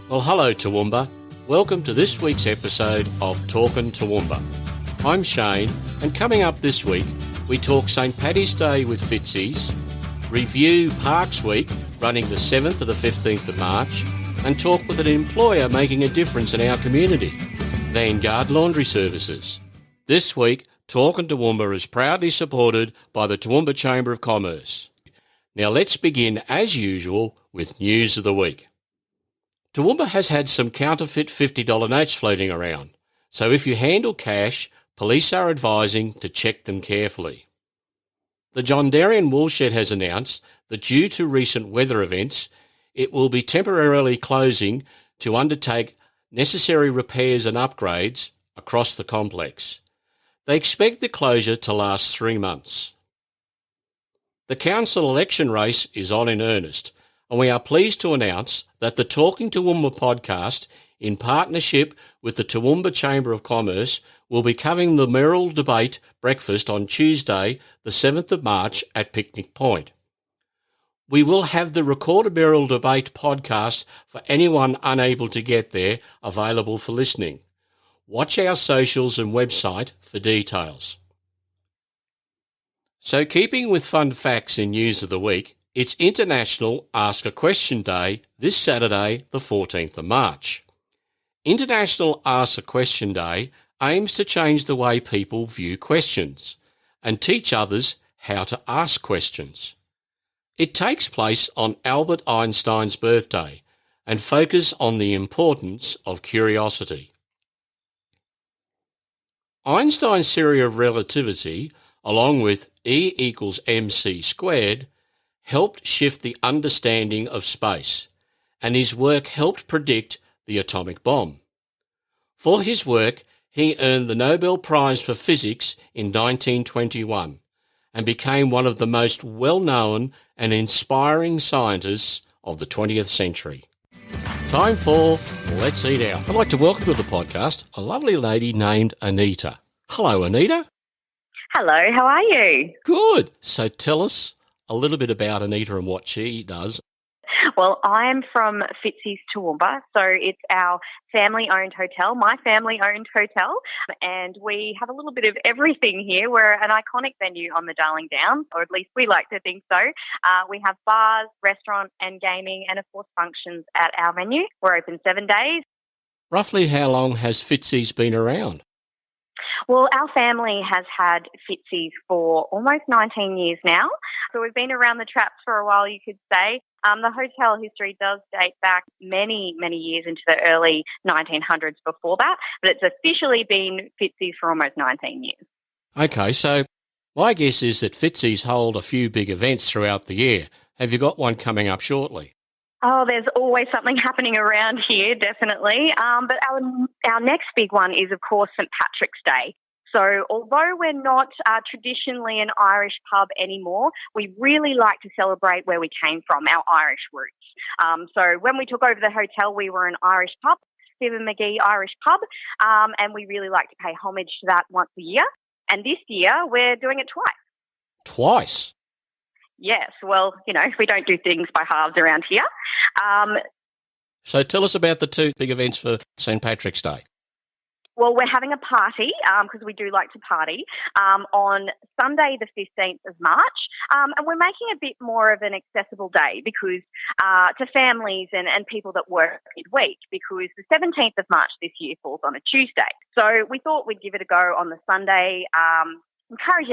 Well, hello Toowoomba. Welcome to this week's episode of Talkin' Toowoomba. I'm Shane, and coming up this week, we talk St Paddy's Day with Fitzy's, review Parks Week running the 7th to the 15th of March, and talk with an employer making a difference in our community, Vanguard Laundry Services. This week, Talkin' Toowoomba is proudly supported by the Toowoomba Chamber of Commerce. Now let's begin, as usual, with news of the week. Toowoomba has had some counterfeit $50 notes floating around, so if you handle cash, police are advising to check them carefully. The John Darien Woolshed has announced that due to recent weather events, it will be temporarily closing to undertake necessary repairs and upgrades across the complex. They expect the closure to last 3 months. The council election race is on in earnest, and we are pleased to announce that the Talking Toowoomba podcast, in partnership with the Toowoomba Chamber of Commerce, will be covering the mayoral debate breakfast on Tuesday, the 7th of March at Picnic Point. We will have the recorded mayoral debate podcast for anyone unable to get there available for listening. Watch our socials and website for details. So keeping with fun facts in news of the week, it's International Ask a Question Day this Saturday, the 14th of March. International Ask a Question Day aims to change the way people view questions and teach others how to ask questions. It takes place on Albert Einstein's birthday and focuses on the importance of curiosity. Einstein's theory of relativity, along with E equals mc squared, helped shift the understanding of space, and his work helped predict the atomic bomb. For his work, he earned the Nobel Prize for Physics in 1921 and became one of the most well-known and inspiring scientists of the 20th century. Time for Let's Eat Out. I'd like to welcome to the podcast a lovely lady named Anita. Hello, Anita. Hello, how are you? Good. So tell us a little bit about Anita and what she does. Well, I'm from Fitzy's Toowoomba, so it's our family-owned hotel, my family-owned hotel, and we have a little bit of everything here. We're an iconic venue on the Darling Downs, or at least we like to think so. We have bars, restaurant and gaming, and of course functions at our venue. We're open 7 days. Roughly how long has Fitzy's been around? Well, our family has had Fitzy's for almost 19 years now, so we've been around the traps for a while, you could say. The hotel history does date back many, many years into the early 1900s before that, but it's officially been Fitzy's for almost 19 years. Okay, so my guess is that Fitzy's hold a few big events throughout the year. Have you got one coming up shortly? Oh, there's always something happening around here, definitely. But our next big one is, of course, St Patrick's Day. So although we're not traditionally an Irish pub anymore, we really like to celebrate where we came from, our Irish roots. So when we took over the hotel, we were an Irish pub, Stephen McGee Irish Pub, and we really like to pay homage to that once a year. And this year, we're doing it twice. Twice? Yes. Well, we don't do things by halves around here. So tell us about the two big events for St Patrick's Day. Well, we're having a party, because we do like to party, on Sunday the 15th of March, and we're making a bit more of an accessible day because to families and people that work midweek, because the 17th of March this year falls on a Tuesday. So we thought we'd give it a go on the Sunday, encourage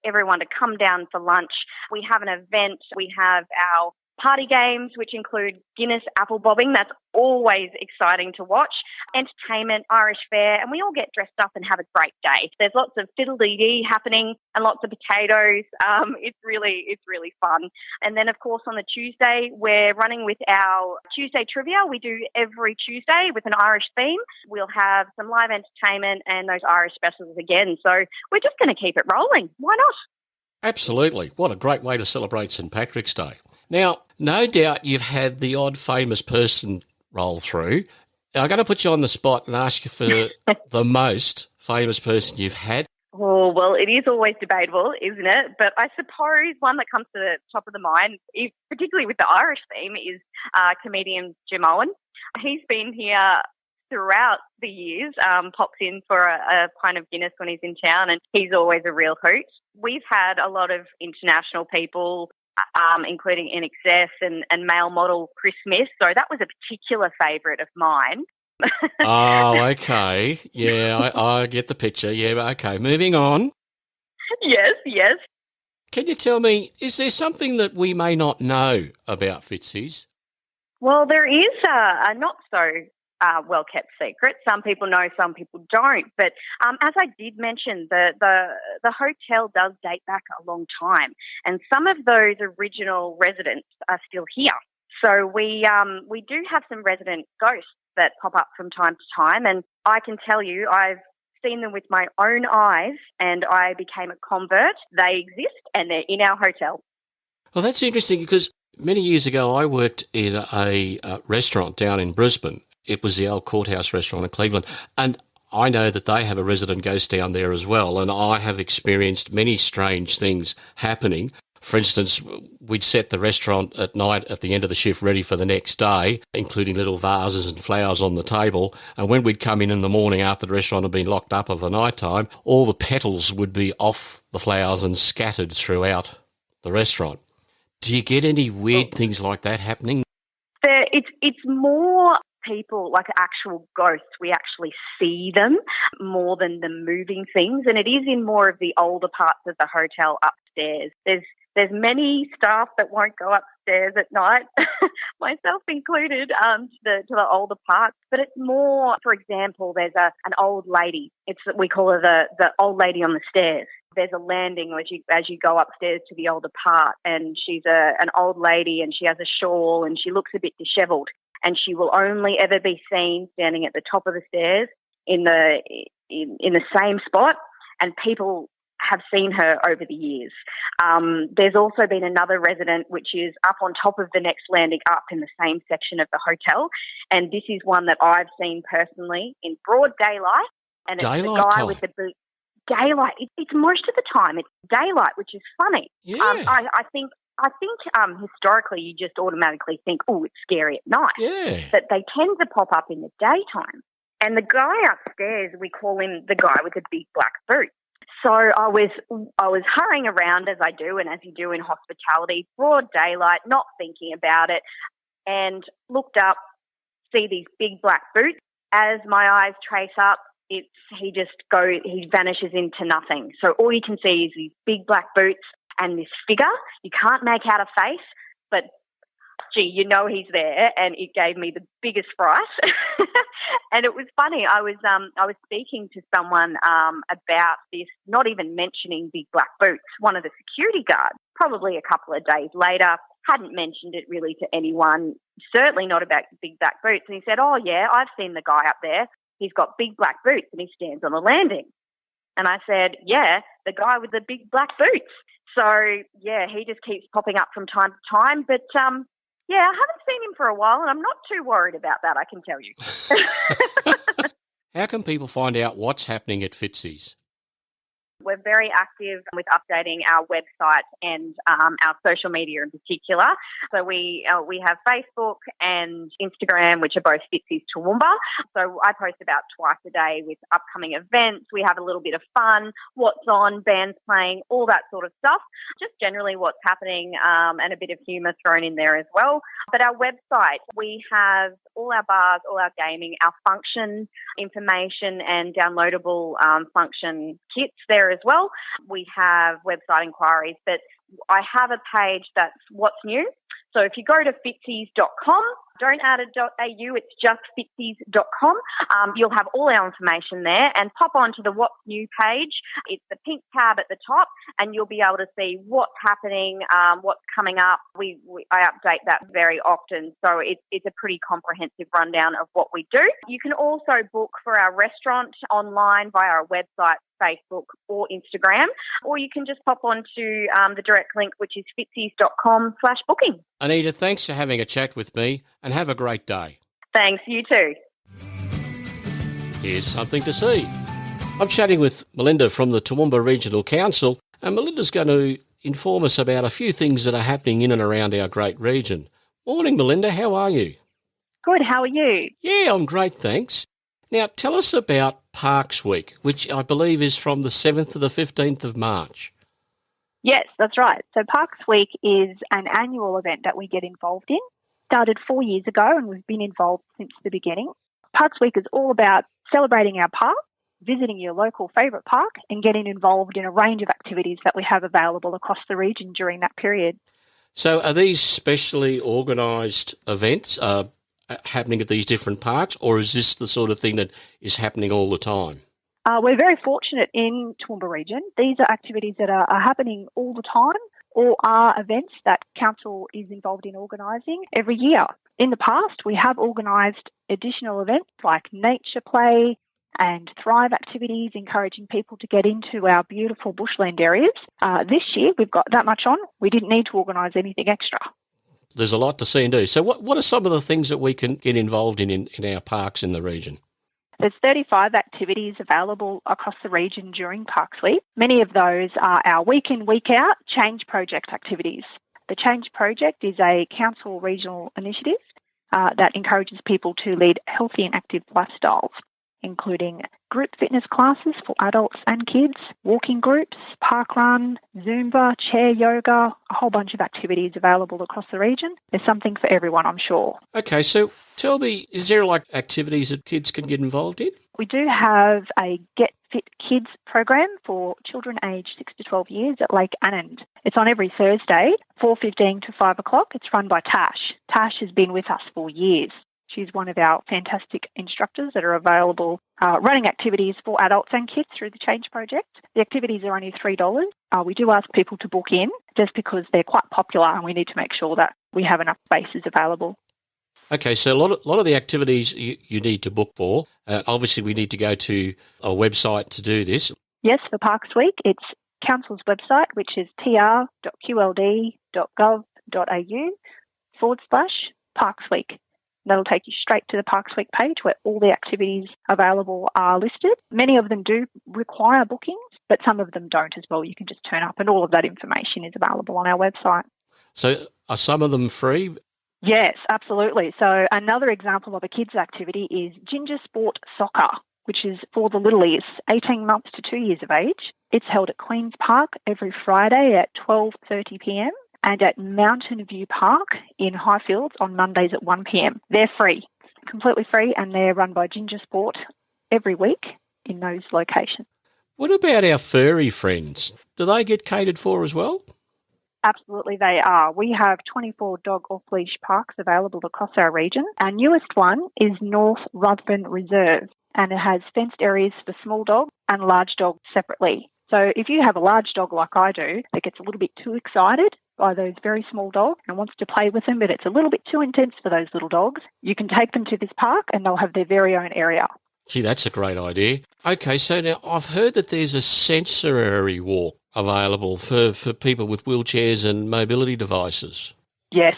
everyone to come down for lunch. We have an event. We have our party games, which include Guinness apple bobbing. That's always exciting to watch. Entertainment, Irish fare, and we all get dressed up and have a great day. There's lots of fiddle-dee-dee happening and lots of potatoes. It's really fun. And then, of course, on the Tuesday, we're running with our Tuesday trivia. We do every Tuesday with an Irish theme. We'll have some live entertainment and those Irish specials again. So we're just going to keep it rolling. Why not? Absolutely. What a great way to celebrate St Patrick's Day. Now, no doubt you've had the odd famous person roll through. I'm going to put you on the spot and ask you for the most famous person you've had. Oh, well, it is always debatable, isn't it? But I suppose one that comes to the top of the mind, particularly with the Irish theme, is comedian Jim Owen. He's been here throughout the years, pops in for a pint of Guinness when he's in town, and he's always a real hoot. We've had a lot of international people, including NXS and male model Chris Smith, so that was a particular favourite of mine. Oh, okay. Yeah, I get the picture. Yeah, okay. Moving on. Yes. Can you tell me, is there something that we may not know about Fitzy's? Well, there is a not so well-kept secret. Some people know, some people don't. But as I did mention, the hotel does date back a long time, and some of those original residents are still here. So we do have some resident ghosts that pop up from time to time, and I can tell you I've seen them with my own eyes, and I became a convert. They exist, and they're in our hotel. Well, that's interesting because many years ago I worked in a restaurant down in Brisbane. It was the old Courthouse restaurant in Cleveland, and I know that they have a resident ghost down there as well, and I have experienced many strange things happening. For instance, we'd set the restaurant at night at the end of the shift ready for the next day, including little vases and flowers on the table. And when we'd come in the morning after the restaurant had been locked up of the night time, all the petals would be off the flowers and scattered throughout the restaurant. Do you get any weird things like that happening? It's more people, like actual ghosts. We actually see them more than the moving things. And it is in more of the older parts of the hotel upstairs. There's many staff that won't go upstairs at night, myself included, to the older parts. But it's more, for example, there's an old lady. We call her the old lady on the stairs. There's a landing as you go upstairs to the older part, and she's an old lady, and she has a shawl, and she looks a bit dishevelled, and she will only ever be seen standing at the top of the stairs in the same spot, and people have seen her over the years. There's also been another resident which is up on top of the next landing up in the same section of the hotel, and this is one that I've seen personally in broad daylight, and it's the guy with the boot. Daylight. It's most of the time it's daylight, which is funny. Yeah. I think historically you just automatically think, oh, it's scary at night. Yeah. But they tend to pop up in the daytime. And the guy upstairs, we call him the guy with the big black boots. So I was hurrying around as I do and as you do in hospitality, broad daylight, not thinking about it, and looked up, see these big black boots. As my eyes trace up, he vanishes into nothing. So all you can see is these big black boots and this figure. You can't make out a face, but gee, you know he's there, and it gave me the biggest fright. And it was funny. I was speaking to someone about this, not even mentioning big black boots. One of the security guards, probably a couple of days later, hadn't mentioned it really to anyone, certainly not about the big black boots. And he said, oh, yeah, I've seen the guy up there. He's got big black boots and he stands on the landing. And I said, yeah, the guy with the big black boots. So, yeah, he just keeps popping up from time to time. But, yeah, I haven't seen him for a while, and I'm not too worried about that, I can tell you. How can people find out what's happening at Fitzy's? We're very active with updating our website and our social media in particular. So we have Facebook and Instagram, which are both Fitzy's Toowoomba. So I post about twice a day with upcoming events. We have a little bit of fun, what's on, bands playing, all that sort of stuff. Just generally what's happening, and a bit of humour thrown in there as well. But our website, we have all our bars, all our gaming, our function information and downloadable function kits there as well. We have website inquiries, but I have a page that's what's new. So if you go to fitzys.com, don't add a .au, it's just fitzys.com. You'll have all our information there, and pop onto the What's New page. It's the pink tab at the top, and you'll be able to see what's happening, what's coming up. I update that very often, so it's a pretty comprehensive rundown of what we do. You can also book for our restaurant online via our website, Facebook or Instagram, or you can just pop onto the direct link, which is fitzys.com/booking. Anita, thanks for having a chat with me, and have a great day. Thanks, you too. Here's something to see. I'm chatting with Melinda from the Toowoomba Regional Council, and Melinda's going to inform us about a few things that are happening in and around our great region. Morning, Melinda. How are you? Good, how are you? Yeah, I'm great, thanks. Now, tell us about Parks Week, which I believe is from the 7th to the 15th of March. Yes, that's right. So Parks Week is an annual event that we get involved in. Started 4 years ago and we've been involved since the beginning. Parks Week is all about celebrating our park, visiting your local favourite park and getting involved in a range of activities that we have available across the region during that period. So are these specially organised events happening at these different parks, or is this the sort of thing that is happening all the time? We're very fortunate in Toowoomba region. These are activities that are happening all the time or are events that Council is involved in organising every year. In the past, we have organised additional events like nature play and Thrive activities, encouraging people to get into our beautiful bushland areas. This year, we've got that much on. We didn't need to organise anything extra. There's a lot to see and do. So what are some of the things that we can get involved in our parks in the region? There's 35 activities available across the region during Parks Week. Many of those are our week in, week out change project activities. The Change Project is a council regional initiative that encourages people to lead healthy and active lifestyles, including group fitness classes for adults and kids, walking groups, park run, Zumba, chair yoga, a whole bunch of activities available across the region. There's something for everyone, I'm sure. Okay, so tell me, is there activities that kids can get involved in? We do have a Get Fit Kids program for children aged 6 to 12 years at Lake Annand. It's on every Thursday, 4:15 to 5 o'clock. It's run by Tash. Tash has been with us for years. She's one of our fantastic instructors that are available running activities for adults and kids through the Change Project. The activities are only $3. We do ask people to book in just because they're quite popular and we need to make sure that we have enough spaces available. Okay, so a lot of the activities you need to book for. Obviously, we need to go to a website to do this. Yes, for Parks Week, it's Council's website, which is tr.qld.gov.au/Parks Week. That'll take you straight to the Parks Week page where all the activities available are listed. Many of them do require bookings, but some of them don't as well. You can just turn up and all of that information is available on our website. So are some of them free? Yes, absolutely. So another example of a kids' activity is Ginger Sport Soccer, which is for the littlies, 18 months to 2 years of age. It's held at Queen's Park every Friday at 12:30 p.m. and at Mountain View Park in Highfields on Mondays at 1 p.m. They're free, completely free, and they're run by Ginger Sport every week in those locations. What about our furry friends? Do they get catered for as well? Absolutely, they are. We have 24 dog off-leash parks available across our region. Our newest one is North Ruthven Reserve, and it has fenced areas for small dogs and large dogs separately. So if you have a large dog like I do that gets a little bit too excited by those very small dogs and wants to play with them, but it's a little bit too intense for those little dogs, you can take them to this park and they'll have their very own area. Gee, that's a great idea. Okay, so now I've heard that there's a sensory walk available for people with wheelchairs and mobility devices. Yes,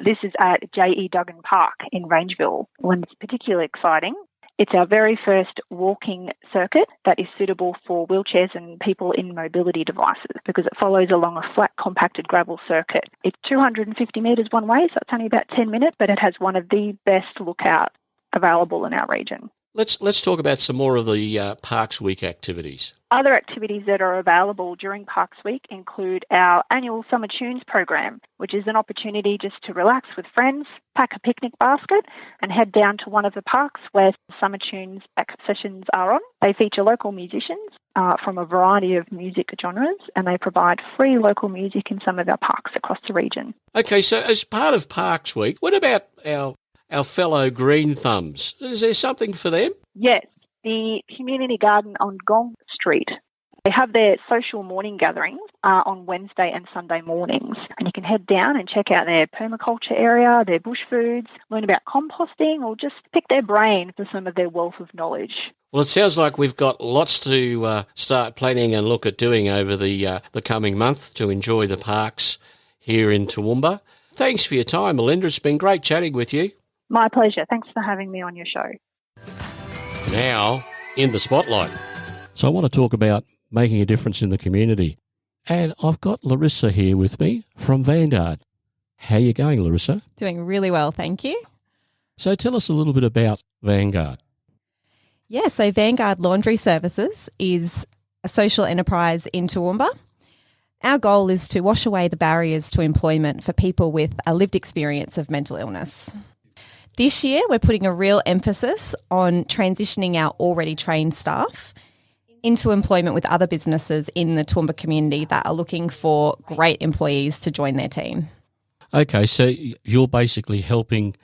this is at J.E. Duggan Park in Rangeville. When it's particularly exciting, it's our very first walking circuit that is suitable for wheelchairs and people in mobility devices because it follows along a flat, compacted gravel circuit. It's 250 metres one way, so it's only about 10 minutes, but it has one of the best lookouts available in our region. Let's talk about some more of the Parks Week activities. Other activities that are available during Parks Week include our annual Summer Tunes program, which is an opportunity just to relax with friends, pack a picnic basket and head down to one of the parks where Summer Tunes sessions are on. They feature local musicians from a variety of music genres and they provide free local music in some of our parks across the region. Okay, so as part of Parks Week, what about our fellow green thumbs? Is there something for them? Yes, the community garden on Gong Street. They have their social morning gatherings on Wednesday and Sunday mornings. And you can head down and check out their permaculture area, their bush foods, learn about composting or just pick their brain for some of their wealth of knowledge. Well, it sounds like we've got lots to start planning and look at doing over the coming month to enjoy the parks here in Toowoomba. Thanks for your time, Melinda. It's been great chatting with you. My pleasure. Thanks for having me on your show. Now, in the spotlight. So I want to talk about making a difference in the community. And I've got Larissa here with me from Vanguard. How are you going, Larissa? Doing really well, thank you. So tell us a little bit about Vanguard. Yeah, so Vanguard Laundry Services is a social enterprise in Toowoomba. Our goal is to wash away the barriers to employment for people with a lived experience of mental illness. This year, we're putting a real emphasis on transitioning our already trained staff into employment with other businesses in the Toowoomba community that are looking for great employees to join their team. Okay, so you're basically helping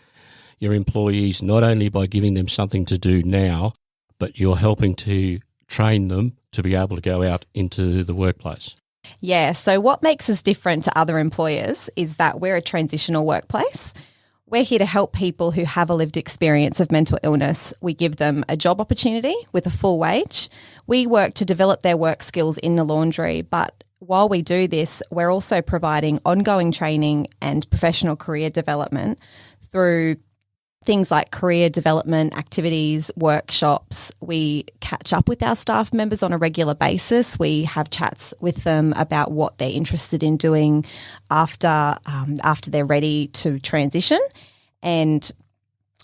your employees not only by giving them something to do now, but you're helping to train them to be able to go out into the workplace. Yeah, so what makes us different to other employers is that we're a transitional workplace. We're here to help people who have a lived experience of mental illness. We give them a job opportunity with a full wage. We work to develop their work skills in the laundry, but while we do this, we're also providing ongoing training and professional career development through things like career development activities, workshops. We catch up with our staff members on a regular basis. We have chats with them about what they're interested in doing after they're ready to transition. And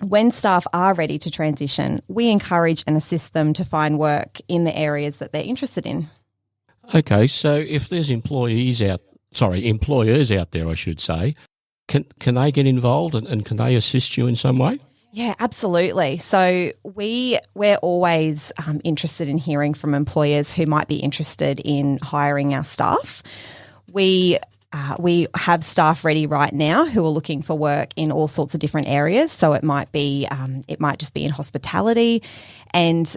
when staff are ready to transition, we encourage and assist them to find work in the areas that they're interested in. Okay, so if there's employers out there, I should say, can they get involved and can they assist you in some way? Yeah, absolutely. So we're always interested in hearing from employers who might be interested in hiring our staff. We have staff ready right now who are looking for work in all sorts of different areas. So it might just be in hospitality, and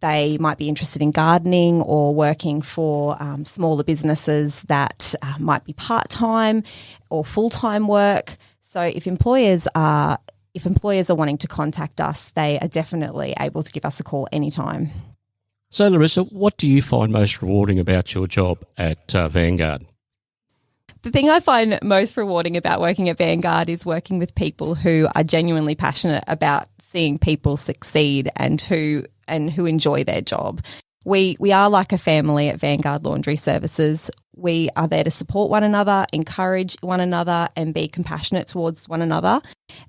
they might be interested in gardening or working for smaller businesses that might be part-time or full-time work. So if employers are wanting to contact us, they are definitely able to give us a call anytime. So Larissa, what do you find most rewarding about your job at Vanguard? The thing I find most rewarding about working at Vanguard is working with people who are genuinely passionate about seeing people succeed and who enjoy their job. We are like a family at Vanguard Laundry Services. We are there to support one another, encourage one another, and be compassionate towards one another.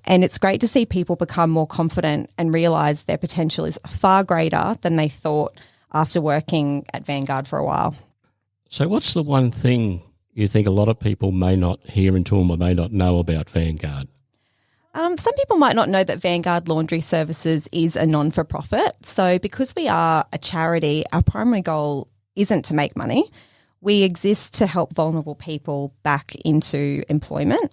And it's great to see people become more confident and realise their potential is far greater than they thought after working at Vanguard for a while. So what's the one thing you think a lot of people may not hear in Toowoomba, may not know about Vanguard? Some people might not know that Vanguard Laundry Services is a non-for-profit. So because we are a charity, our primary goal isn't to make money. We exist to help vulnerable people back into employment.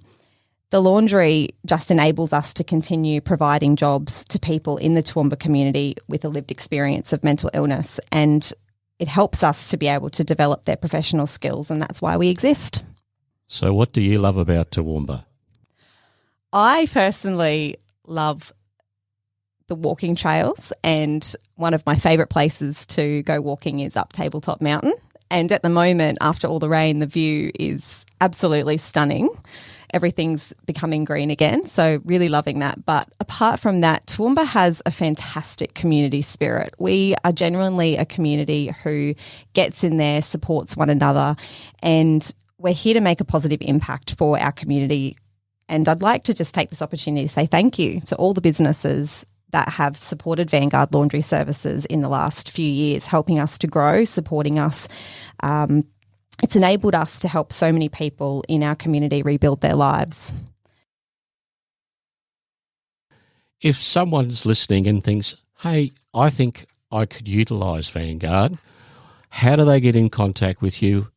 The laundry just enables us to continue providing jobs to people in the Toowoomba community with a lived experience of mental illness, and it helps us to be able to develop their professional skills, and that's why we exist. So what do you love about Toowoomba? I personally love the walking trails, and one of my favourite places to go walking is up Tabletop Mountain. And at the moment, after all the rain, the view is absolutely stunning. Everything's becoming green again, so really loving that. But apart from that, Toowoomba has a fantastic community spirit. We are genuinely a community who gets in there, supports one another, and we're here to make a positive impact for our community. And I'd like to just take this opportunity to say thank you to all the businesses that have supported Vanguard Laundry Services in the last few years, helping us to grow, supporting us. It's enabled us to help so many people in our community rebuild their lives. If someone's listening and thinks, hey, I think I could utilise Vanguard, how do they get in contact with you?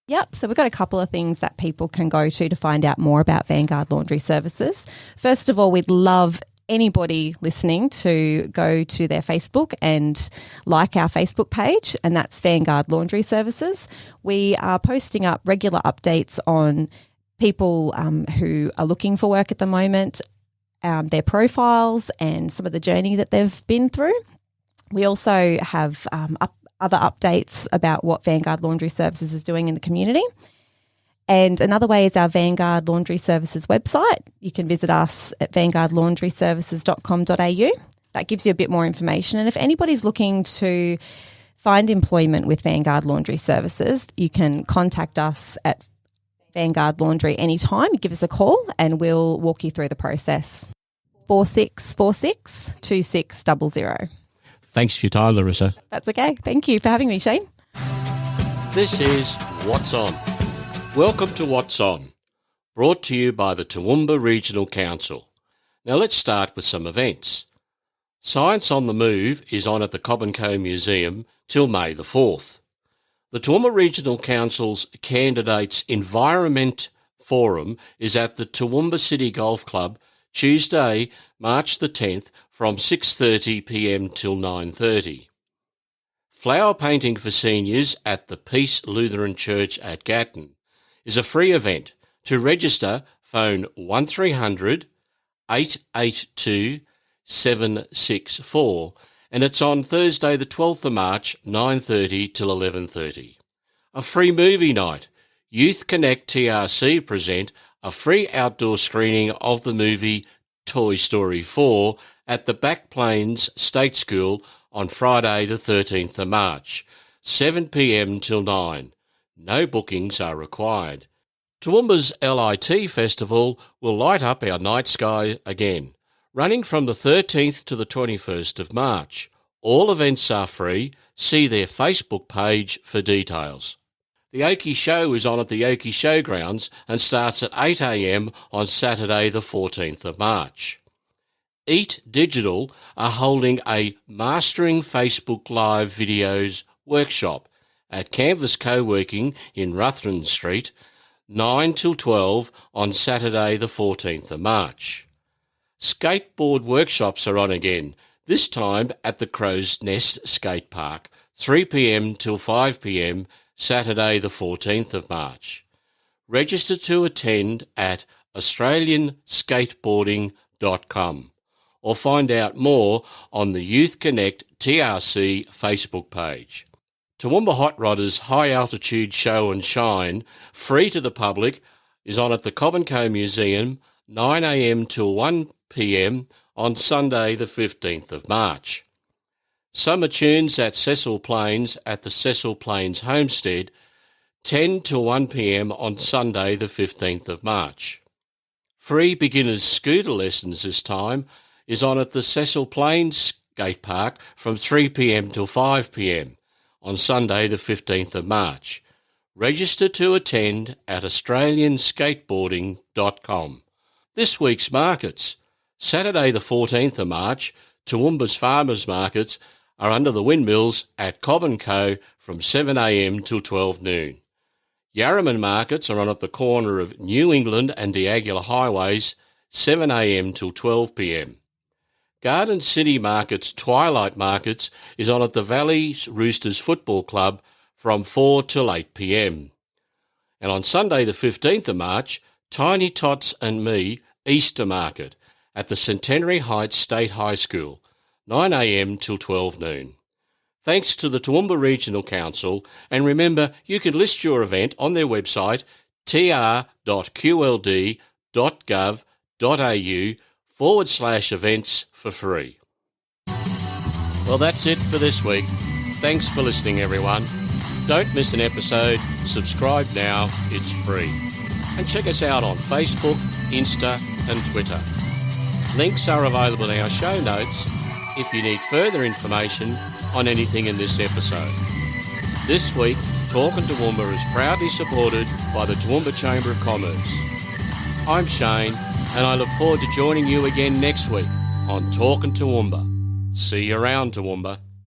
Yep, so we've got a couple of things that people can go to find out more about Vanguard Laundry Services. First of all, we'd love anybody listening to go to their Facebook and like our Facebook page, and that's Vanguard Laundry Services. We are posting up regular updates on people who are looking for work at the moment, their profiles and some of the journey that they've been through. We also have other updates about what Vanguard Laundry Services is doing in the community. And another way is our Vanguard Laundry Services website. You can visit us at vanguardlaundryservices.com.au. That gives you a bit more information. And if anybody's looking to find employment with Vanguard Laundry Services, you can contact us at Vanguard Laundry anytime. Give us a call and we'll walk you through the process. 4646 2600. Thanks for your time, Larissa. That's okay. Thank you for having me, Shane. This is What's On. Welcome to What's On, brought to you by the Toowoomba Regional Council. Now let's start with some events. Science on the Move is on at the Cobb & Co Museum till May the 4th. The Toowoomba Regional Council's Candidates Environment Forum is at the Toowoomba City Golf Club Tuesday, March the 10th from 6:30pm till 9:30. Flower painting for seniors at the Peace Lutheran Church at Gatton is a free event. To register, phone 1300 882 764 and it's on Thursday the 12th of March, 9:30 till 11:30. A free movie night. Youth Connect TRC present a free outdoor screening of the movie Toy Story 4 at the Back Plains State School on Friday the 13th of March, 7pm till 9. No bookings are required. Toowoomba's LIT Festival will light up our night sky again, running from the 13th to the 21st of March. All events are free. See their Facebook page for details. The Oki Show is on at the Oki Showgrounds and starts at 8am on Saturday the 14th of March. Eat Digital are holding a Mastering Facebook Live Videos workshop at Canvas Co-working in Ruthven Street, 9 till 12 on Saturday the 14th of March. Skateboard workshops are on again, this time at the Crow's Nest Skate Park, 3pm till 5pm, Saturday the 14th of March. Register to attend at australianskateboarding.com or find out more on the Youth Connect TRC Facebook page. Toowoomba Hot Rodders High Altitude Show and Shine, free to the public, is on at the Cobb & Co Museum, 9am till 1pm on Sunday the 15th of March. Summer Tunes at Cecil Plains at the Cecil Plains Homestead, 10 till 1pm on Sunday the 15th of March. Free beginners scooter lessons this time is on at the Cecil Plains Skate Park from 3pm till 5pm on Sunday the 15th of March. Register to attend at australianskateboarding.com. This week's markets. Saturday the 14th of March, Toowoomba's farmers markets are under the windmills at Cobb & Co from 7am till 12 noon. Yarraman markets are on at the corner of New England and Diagula Highways, 7am till 12pm. Garden City Market's Twilight Markets is on at the Valley Roosters Football Club from 4 till 8pm. And on Sunday the 15th of March, Tiny Tots and Me Easter Market at the Centenary Heights State High School, 9am till 12 noon. Thanks to the Toowoomba Regional Council, and remember you can list your event on their website tr.qld.gov.au/events for free. Well, that's it for this week. Thanks for listening, everyone. Don't miss an episode. Subscribe now. It's free. And check us out on Facebook, Insta and Twitter. Links are available in our show notes if you need further information on anything in this episode. This week, Talkin' Toowoomba is proudly supported by the Toowoomba Chamber of Commerce. I'm Shane, and I look forward to joining you again next week on Talkin' Toowoomba. See you around, Toowoomba.